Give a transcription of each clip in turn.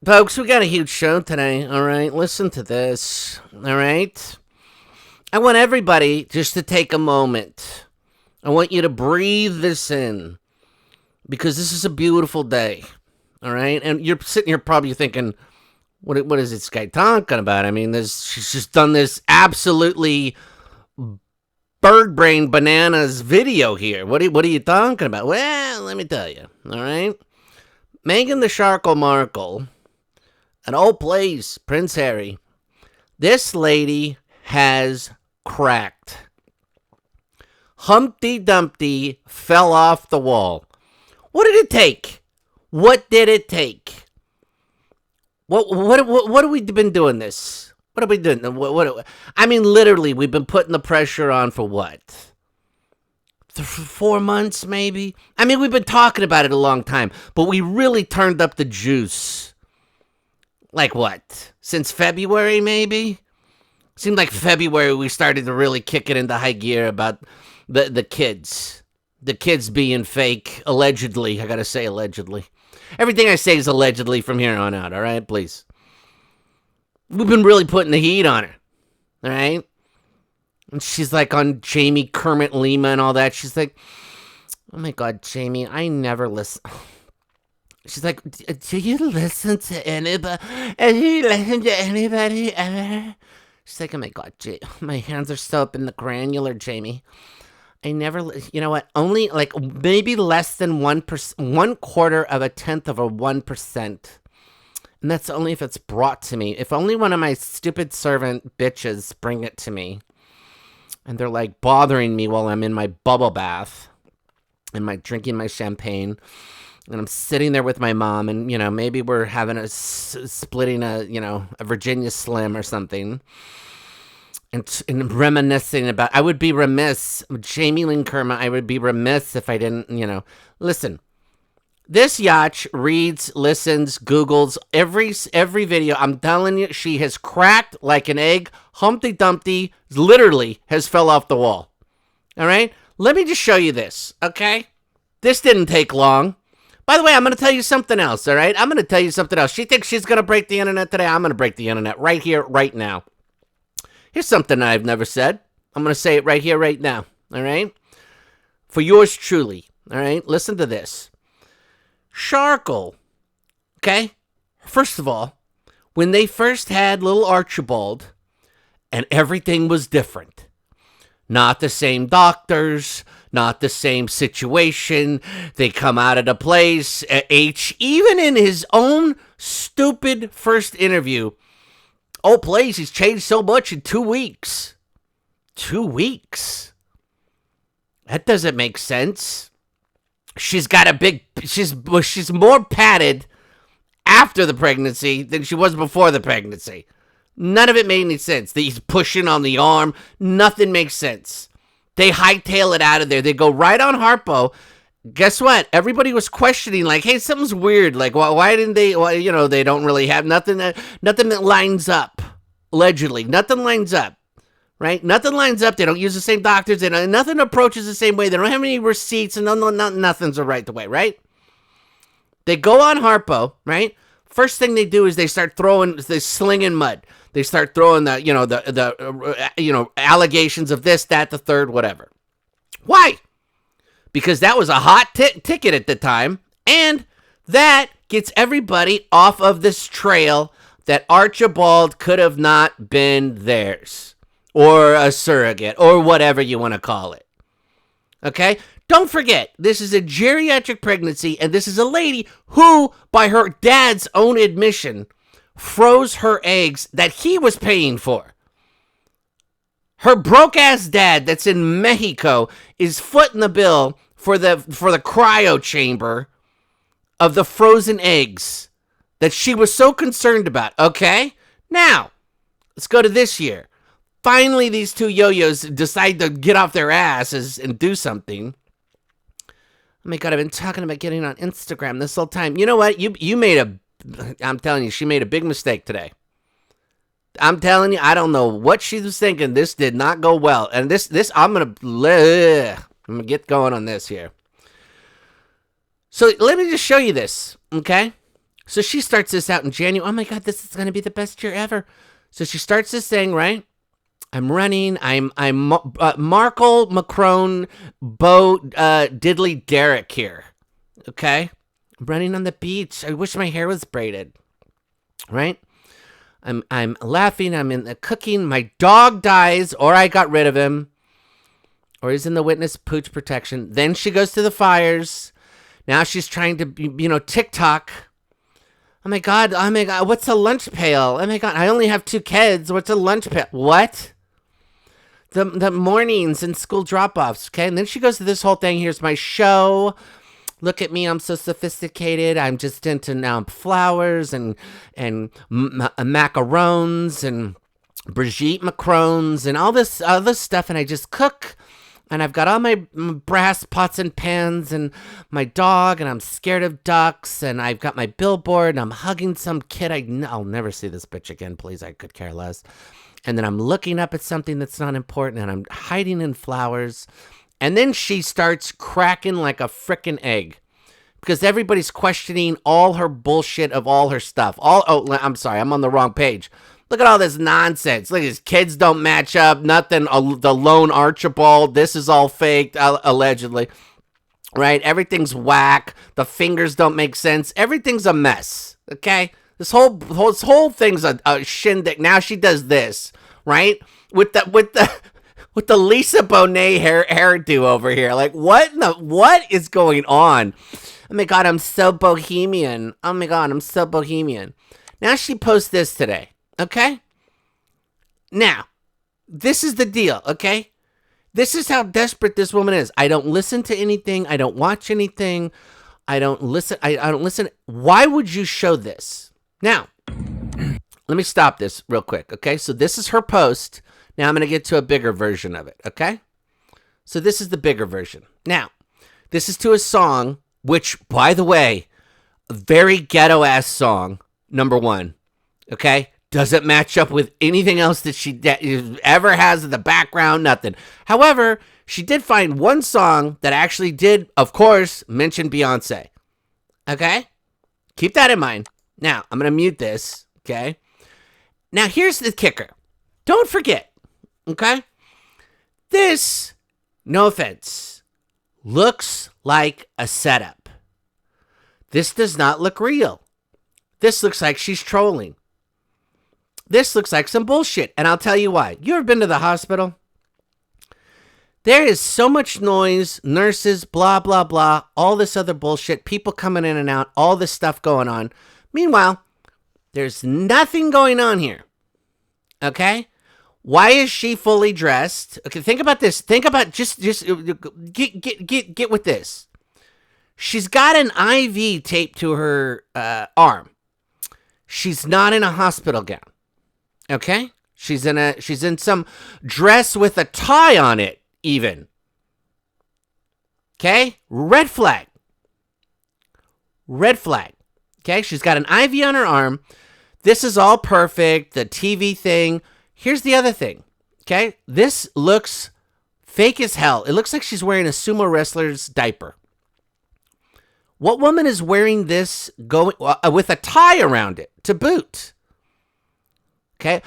Folks, we got a huge show today, all right? Listen to this, all right? I want everybody just to take a moment. I want you to breathe this in because this is a beautiful day, all right? And you're sitting here probably thinking, what is this guy talking about? I mean, she's just done this absolutely bird brain bananas video here. What are you talking about? Well, let me tell you, all right? Meghan the Markle, an old place, Prince Harry. This lady has cracked. Humpty Dumpty fell off the wall. What did it take? What did it take? What have we been doing this? What have we done? I mean, literally, we've been putting the pressure on for what? 4 months, maybe? I mean, we've been talking about it a long time, but we really turned up the juice. Like what? Since February, maybe? Seemed like February we started to really kick it into high gear about the kids. The kids being fake, allegedly. I gotta say allegedly. Everything I say is allegedly from here on out, all right? Please. We've been really putting the heat on her, all right? And she's like on Jamie Kermit Lima and all that. She's like, oh my God, Jamie, I never listen. She's like, do you listen to anybody? Do you listen to anybody ever? She's like, oh my God, my hands are still up in the granular, Jamie. I never, you know what? Only like maybe less than 1%, 1/4% and that's only if it's brought to me. If only one of my stupid servant bitches bring it to me, and they're like bothering me while I'm in my bubble bath, and drinking my champagne. And I'm sitting there with my mom, and, you know, maybe we're having splitting a Virginia Slim or something. And reminiscing about, I would be remiss, Jamie Lynn Kerma, I would be remiss if I didn't, listen. This yacht reads, listens, Googles every video. I'm telling you, she has cracked like an egg. Humpty Dumpty literally has fell off the wall. All right? Let me just show you this, okay? This didn't take long. By the way, I'm going to tell you something else, all right? I'm going to tell you something else. She thinks she's going to break the internet today. I'm going to break the internet right here, right now. Here's something I've never said. I'm going to say it right here, right now, all right? For yours truly, all right? Listen to this. Sharkle, okay? First of all, when they first had little Archibald, and everything was different. Not the same doctors, not the same situation. They come out of the place. Even in his own stupid first interview, oh, please, he's changed so much in 2 weeks. 2 weeks? That doesn't make sense. She's more padded after the pregnancy than she was before the pregnancy. None of it made any sense. He's pushing on the arm. Nothing makes sense. They hightail it out of there. They go right on Harpo. Guess what? Everybody was questioning, like, hey, something's weird. Like, why didn't they, they don't really have nothing that lines up. Allegedly. Nothing lines up. Right? Nothing lines up. They don't use the same doctors. Nothing approaches the same way. They don't have any receipts, and nothing's right the way, right? They go on Harpo, right? First thing they do is they slinging mud. They start throwing the allegations of this, that, the third, whatever. Why? Because that was a hot ticket at the time, and that gets everybody off of this trail that Archibald could have not been theirs, or a surrogate, or whatever you want to call it. Okay? Don't forget, this is a geriatric pregnancy, and this is a lady who, by her dad's own admission, froze her eggs that he was paying for. Her broke-ass dad that's in Mexico is footing the bill for the cryo chamber of the frozen eggs that she was so concerned about, okay? Now, let's go to this year. Finally, these two yo-yos decide to get off their asses and do something. Oh my God, I've been talking about getting on Instagram this whole time. You know what? I'm telling you, she made a big mistake today. I'm telling you, I don't know what she was thinking. This did not go well. And this, I'm going to get going on this here. So let me just show you this, okay? So she starts this out in January. Oh my God, this is going to be the best year ever. So she starts this thing, right? I'm running. I'm Markle, Macron, Bo, Diddley Derrick here. Okay? I'm running on the beach. I wish my hair was braided. Right? I'm laughing. I'm in the cooking. My dog dies, or I got rid of him, or he's in the witness pooch protection. Then she goes to the fires. Now she's trying to, TikTok. Oh my God, what's a lunch pail? Oh my God, I only have 2 kids. What's a lunch pail? What? The mornings and school drop-offs, okay? And then she goes to this whole thing. Here's my show. Look at me, I'm so sophisticated. I'm just into now flowers and macarons and Brigitte macarons and all this other stuff. And I just cook. And I've got all my brass pots and pans and my dog, and I'm scared of ducks, and I've got my billboard, and I'm hugging some kid. I'll never see this bitch again, please. I could care less. And then I'm looking up at something that's not important, and I'm hiding in flowers. And then she starts cracking like a frickin' egg because everybody's questioning all her bullshit of all her stuff. I'm sorry, I'm on the wrong page. Look at all this nonsense. Look, his kids don't match up. Nothing. The lone Archibald. This is all faked, allegedly. Right? Everything's whack. The fingers don't make sense. Everything's a mess. Okay? This whole thing's a shindig. Now she does this, right? With the Lisa Bonet hairdo over here. Like, what is going on? Oh my God, I'm so bohemian. Oh my God, I'm so bohemian. Now she posts this today. Okay? Now, this is the deal, okay? This is how desperate this woman is. I don't listen to anything. I don't watch anything. I don't listen. I don't listen. Why would you show this? Now, let me stop this real quick, okay? So this is her post. Now I'm going to get to a bigger version of it, okay? So this is the bigger version. Now, this is to a song, which, by the way, a very ghetto-ass song, number 1, okay? Doesn't match up with anything else that she ever has in the background, nothing. However, she did find one song that actually did, of course, mention Beyonce. Okay? Keep that in mind. Now, I'm going to mute this, okay? Now, here's the kicker. Don't forget, okay? This, no offense, looks like a setup. This does not look real. This looks like she's trolling. This looks like some bullshit, and I'll tell you why. You ever been to the hospital? There is so much noise, nurses, blah, blah, blah, all this other bullshit, people coming in and out, all this stuff going on. Meanwhile, there's nothing going on here, okay? Why is she fully dressed? Okay, think about this. Think about just get with this. She's got an IV taped to her arm. She's not in a hospital gown. Okay? She's in some dress with a tie on it, even. Okay? Red flag. Red flag. Okay? She's got an IV on her arm. This is all perfect. The TV thing. Here's the other thing. Okay? This looks fake as hell. It looks like she's wearing a sumo wrestler's diaper. What woman is wearing this with a tie around it to boot? Okay.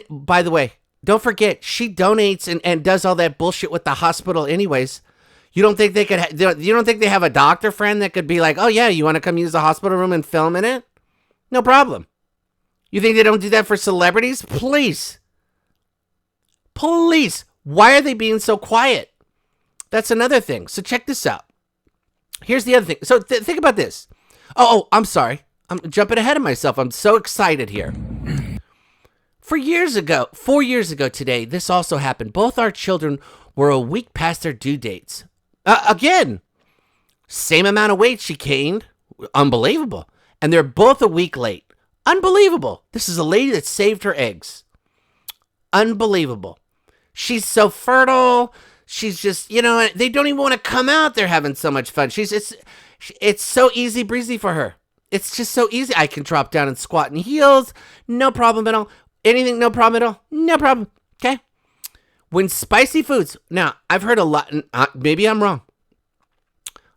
By the way, don't forget, she donates and does all that bullshit with the hospital anyways. You don't think they could? You don't think they have a doctor friend that could be like, oh yeah, you want to come use the hospital room and film in it? No problem. You think they don't do that for celebrities? Please. Why are they being so quiet? That's another thing. So check this out. Here's the other thing. So think about this. Oh, I'm sorry. I'm jumping ahead of myself. I'm so excited here. 4 years ago today, this also happened. Both our children were a week past their due dates. Again, same amount of weight she gained. Unbelievable. And they're both a week late. Unbelievable. This is a lady that saved her eggs. Unbelievable. She's so fertile. She's just, they don't even want to come out. They're having so much fun. It's so easy breezy for her. It's just so easy. I can drop down and squat in heels. No problem at all. Anything, no problem at all. No problem. Okay? When spicy foods... Now, I've heard a lot... maybe I'm wrong.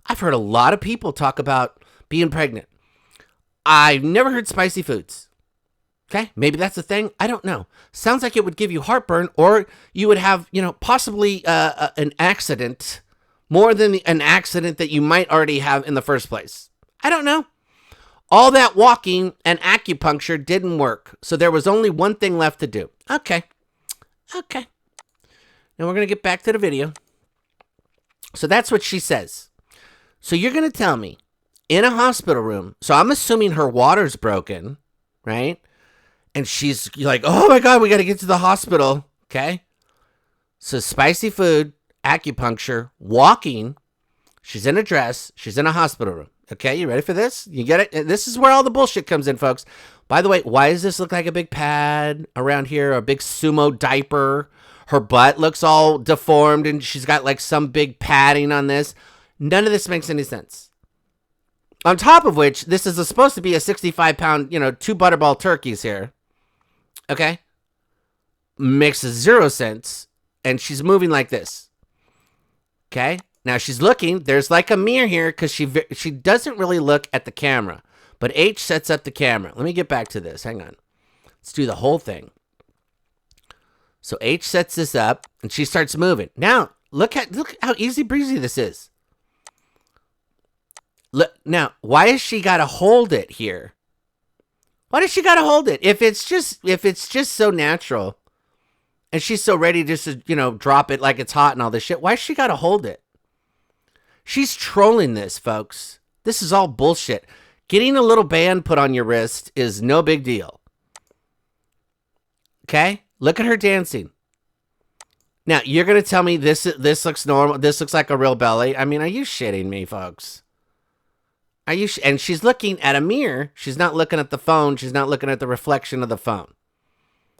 I've heard a lot of people talk about being pregnant. I've never heard spicy foods. Okay, maybe that's a thing. I don't know. Sounds like it would give you heartburn, or you would have, possibly an accident, more than an accident that you might already have in the first place. I don't know. All that walking and acupuncture didn't work, so there was only one thing left to do. Okay. Now we're going to get back to the video. So that's what she says. So you're going to tell me, in a hospital room, so I'm assuming her water's broken, right? And she's like, oh my God, we got to get to the hospital. Okay. So spicy food, acupuncture, walking. She's in a dress. She's in a hospital room. Okay. You ready for this? You get it? This is where all the bullshit comes in, folks. By the way, why does this look like a big pad around here? A big sumo diaper. Her butt looks all deformed and she's got like some big padding on this. None of this makes any sense. On top of which, this is supposed to be a 65-pound, 2 butterball turkeys here. Okay? Makes 0 sense. And she's moving like this. Okay? Now she's looking. There's like a mirror here because she doesn't really look at the camera. But H sets up the camera. Let me get back to this. Hang on. Let's do the whole thing. So H sets this up and she starts moving. Now, look how easy breezy this is. Look, now, why has she got to hold it here? Why does she got to hold it? If it's just so natural and she's so ready just to, drop it like it's hot and all this shit, why she got to hold it? She's trolling this, folks. This is all bullshit. Getting a little band put on your wrist is no big deal. Okay? Look at her dancing. Now, you're going to tell me this looks normal. This looks like a real belly. I mean, are you shitting me, folks? And she's looking at a mirror. She's not looking at the phone. She's not looking at the reflection of the phone.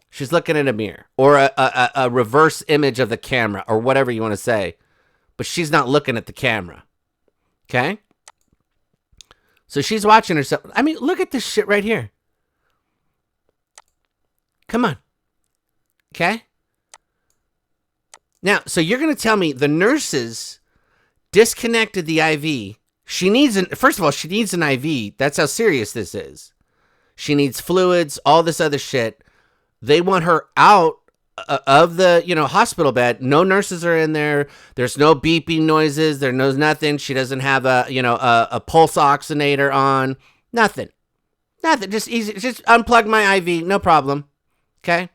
She's looking at a mirror or a reverse image of the camera or whatever you want to say. But she's not looking at the camera. Okay? So she's watching herself. I mean, look at this shit right here. Come on. Okay? Now, so you're going to tell me the nurses disconnected the IV. First of all, she needs an IV. That's how serious this is. She needs fluids, all this other shit. They want her out of the, hospital bed. No nurses are in there. There's no beeping noises. There knows nothing. She doesn't have a pulse oximeter on. Nothing. Just easy. Just unplug my IV. No problem. Okay.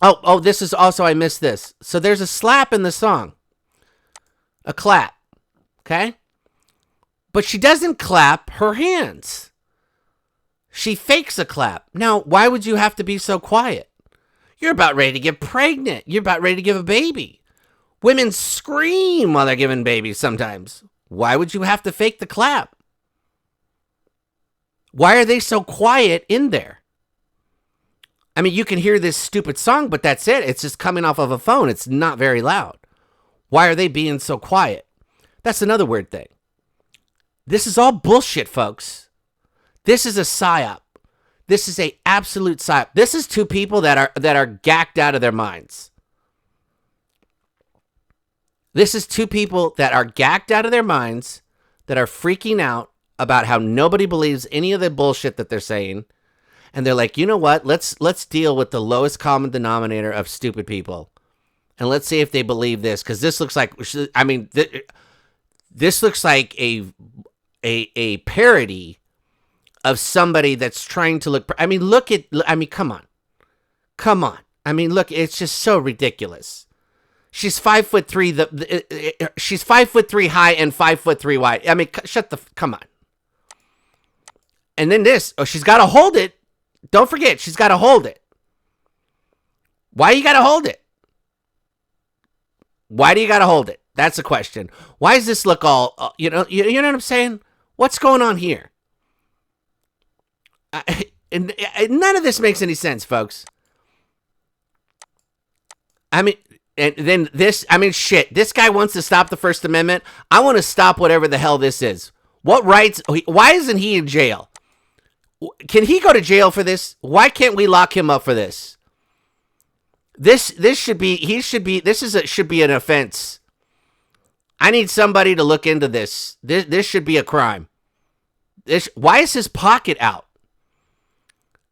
Oh, this is also, I missed this. So there's a slap in the song. A clap. Okay? But she doesn't clap her hands. She fakes a clap. Now, why would you have to be so quiet? You're about ready to get pregnant. You're about ready to give a baby. Women scream while they're giving babies sometimes. Why would you have to fake the clap? Why are they so quiet in there? I mean, you can hear this stupid song, but that's it. It's just coming off of a phone. It's not very loud. Why are they being so quiet? That's another weird thing. This is all bullshit, folks. This is a psyop. This is a absolute psyop. This is two people that are gacked out of their minds. This is two people that are gacked out of their minds, that are freaking out about how nobody believes any of the bullshit that they're saying. And they're like, you know what? Let's deal with the lowest common denominator of stupid people. And let's see if they believe this. Because this looks like, I mean, this looks like a parody of somebody that's trying to look. I mean, come on. Come on. I mean, look, it's just so ridiculous. She's 5'3". She's 5'3" high and 5'3" wide. I mean, come on. And then this, she's got to hold it. Don't forget, she's got to hold it. Why you got to hold it? Why do you got to hold it? That's the question. Why does this look all, you know what I'm saying? What's going on here? And none of this makes any sense, folks. I mean, and then this, I mean, shit, this guy wants to stop the First Amendment. I want to stop whatever the hell this is. What rights? Why isn't he in jail? Can he go to jail for this? Why can't we lock him up for this? This should be an offense. I need somebody to look into this. This should be a crime. Why is his pocket out?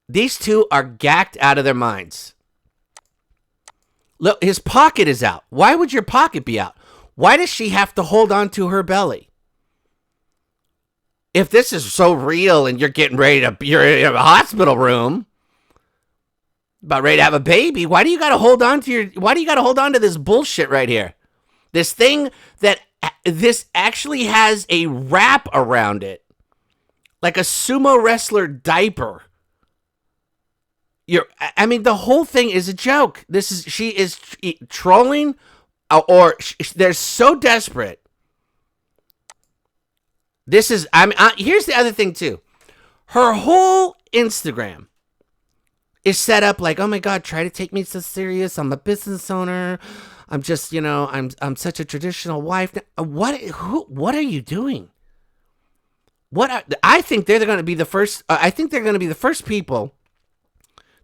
These two are gacked out of their minds. Look, his pocket is out. Why would your pocket be out? Why does she have to hold on to her belly? If this is so real and you're getting ready to, you're in a hospital room, about ready to have a baby, why do you got to hold on to this bullshit right here? This thing that this actually has a wrap around it, like a sumo wrestler diaper. The whole thing is a joke. She is trolling, they're so desperate. Here's the other thing too. Her whole Instagram is set up like, oh my God, try to take me so serious. I'm a business owner. I'm just, I'm such a traditional wife. What are you doing? I think they're going to be the first. I think they're going to be the first people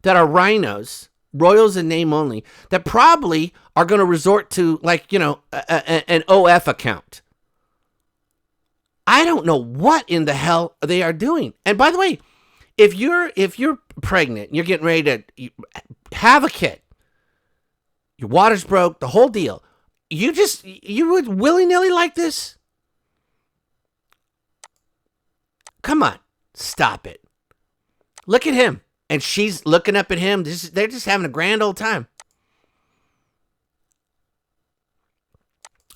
that are rhinos, royals in name only, that probably are going to resort to an OF account. I don't know what in the hell they are doing. And by the way, if you're pregnant, you're getting ready to have a kid, your water's broke, the whole deal, you would willy-nilly like this? Come on, stop it. Look at him. And she's looking up at him. They're just having a grand old time.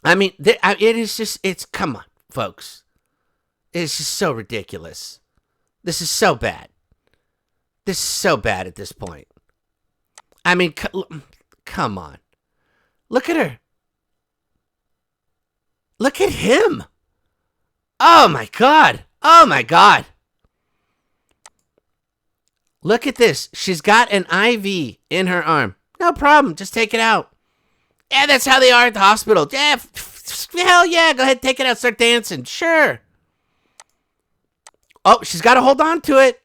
Come on, folks. It's just so ridiculous. This is so bad. This is so bad at this point. Come on. Look at her. Look at him. Oh my God. Oh my God. Look at this. She's got an IV in her arm. No problem. Just take it out. Yeah, that's how they are at the hospital. Yeah, hell yeah. Go ahead, take it out. Start dancing. Sure. Oh, she's got to hold on to it.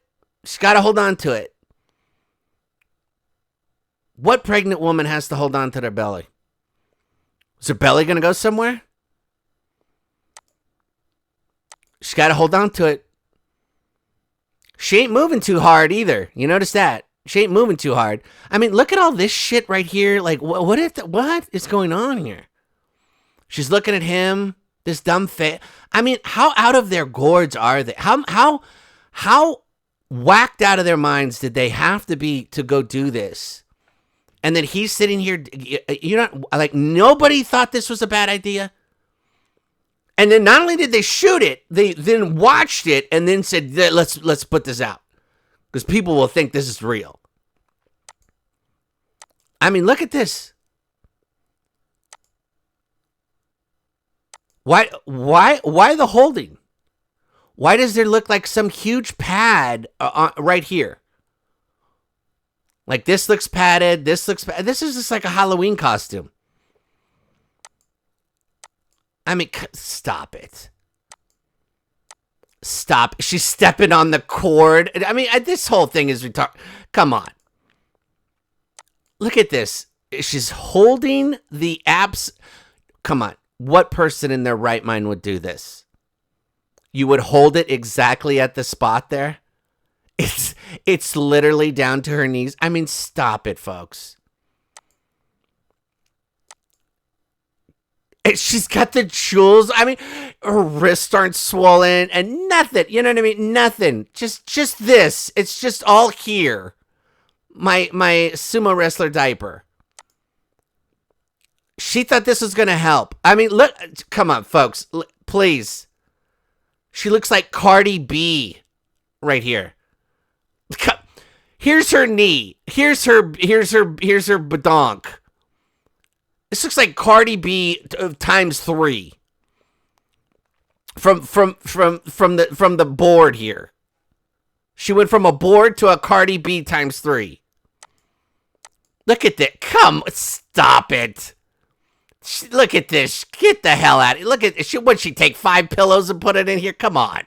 What pregnant woman has to hold on to their belly? Is her belly going to go somewhere? She's got to hold on to it. She ain't moving too hard either. You notice that? She ain't moving too hard. Look at all this shit right here. Like, what is going on here? She's looking at him. This dumb face. How out of their gourds are they? How whacked out of their minds did they have to be to go do this? And then he's sitting here. Nobody thought this was a bad idea. And then not only did they shoot it, they then watched it and then said, let's put this out. Because people will think this is real. Look at this. Why the holding? Why does there look like some huge pad right here? Like this looks padded, this is just like a Halloween costume. Stop it. Stop. She's stepping on the cord. This whole thing is retarded. Come on. Look at this. She's holding the apps. Come on. What person in their right mind would do this? You would hold it exactly at the spot there? It's literally down to her knees. Stop it, folks. And she's got the jewels. Her wrists aren't swollen and nothing. You know what I mean? Nothing. Just this. It's just all here. My sumo wrestler diaper. She thought this was going to help. Look. Come on, folks. Please. She looks like Cardi B right here. Here's her knee. Here's her badonk. This looks like Cardi B times 3 from the board here. She went from a board to a Cardi B times 3. Look at that. Stop it. Look at this. Get the hell out of it. Look at this. Would she take 5 pillows and put it in here? Come on.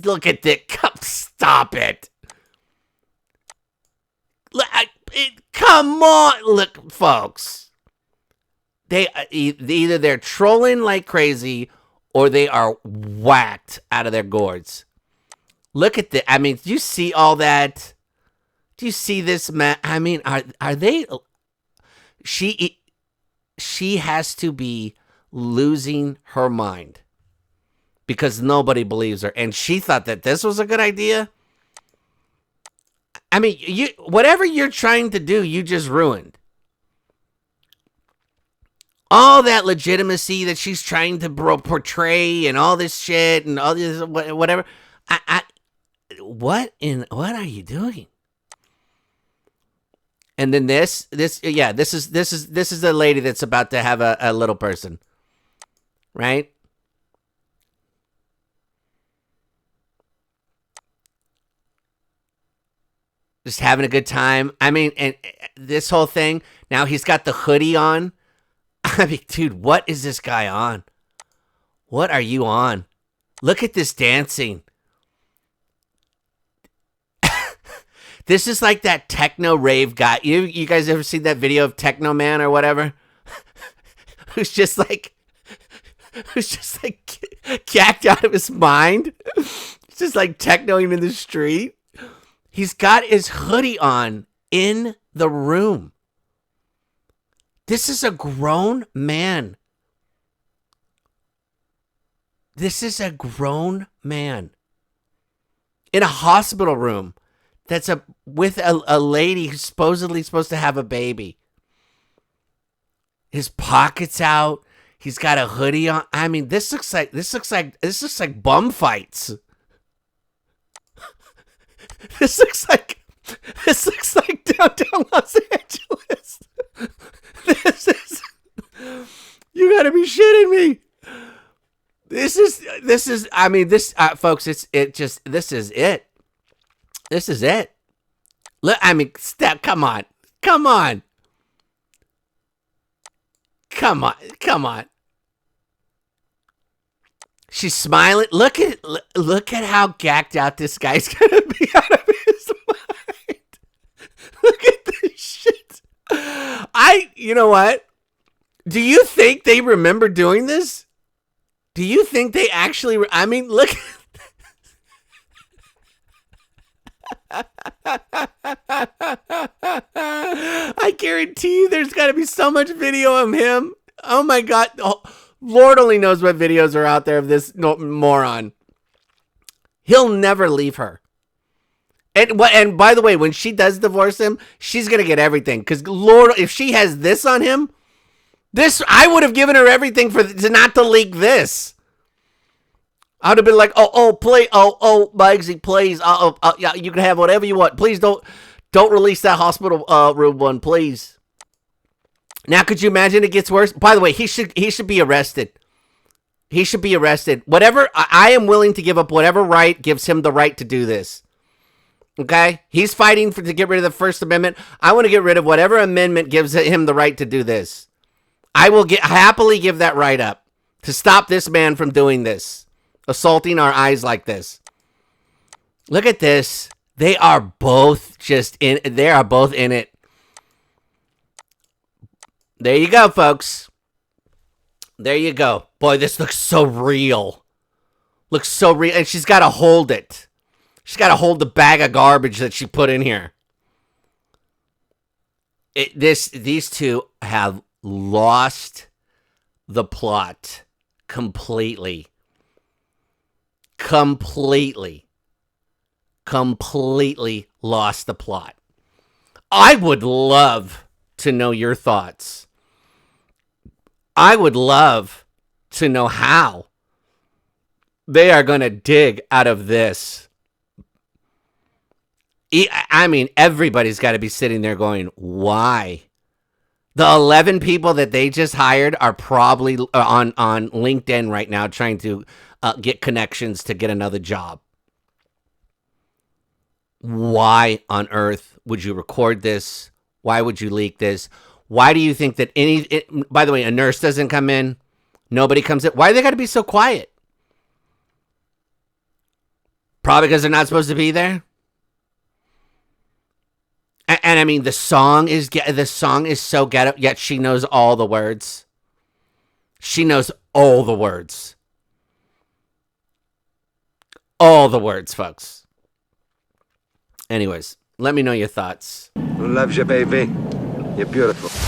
Look at this. Stop it. Come on. Look, folks. Either they're trolling like crazy or they are whacked out of their gourds. Look at the. I mean, do you see all that? Do you see this, man? I mean, are they? She has to be losing her mind because nobody believes her, and she thought that this was a good idea. I mean, whatever you're trying to do, you just ruined. All that legitimacy that she's trying to portray and all this shit and all this whatever. What are you doing? And then this is the lady that's about to have a little person, right? Just having a good time. I mean, and this whole thing. Now he's got the hoodie on. I mean, dude, what is this guy on? What are you on? Look at this dancing. This is like that techno rave guy. You guys ever seen that video of Techno Man or whatever? who's just like gacked out of his mind. It's just like technoing in the street. He's got his hoodie on in the room. This is a grown man. This is a grown man in a hospital room that's with a lady who's supposedly supposed to have a baby. His pocket's out. He's got a hoodie on. I mean, this looks like bum fights. This looks like downtown Los Angeles. You gotta be shitting me. This is I mean, folks, this is it. This is it. Look, I mean, come on. She's smiling. Look at how gacked out this guy's gonna be out of his mind. Look at this shit. You know what? Do you think they remember doing this? Do you think they actually? I mean, look. I guarantee you, there's got to be so much video of him. Oh my God. Oh, Lord only knows what videos are out there of this moron. He'll never leave her. And by the way, when she does divorce him, she's going to get everything. Because Lord, if she has this on him, I would have given her everything to not to leak this. I would have been like, Bugsy, please. Yeah, you can have whatever you want. Please don't release that hospital room one, please. Now, could you imagine it gets worse? By the way, he should be arrested. He should be arrested. Whatever, I am willing to give up whatever right gives him the right to do this. Okay? He's fighting to get rid of the First Amendment. I want to get rid of whatever amendment gives him the right to do this. I will happily give that right up to stop this man from doing this. Assaulting our eyes like this. Look at this. They are both in it. There you go, folks. There you go. Boy, this looks so real. Looks so real. And she's got to hold it. She's got to hold the bag of garbage that she put in here. These two have lost the plot completely. Completely lost the plot. I would love to know your thoughts. I would love to know how they are going to dig out of this. I mean, everybody's got to be sitting there going, why? The 11 people that they just hired are probably on LinkedIn right now trying to get connections to get another job. Why on earth would you record this? Why would you leak this? Why do you think that by the way, a nurse doesn't come in? Nobody comes in. Why do they got to be so quiet? Probably because they're not supposed to be there. And I mean, the song is so ghetto, yet she knows all the words. She knows all the words. all the words, folks. Anyways, let me know your thoughts. Who loves you, baby? You're beautiful.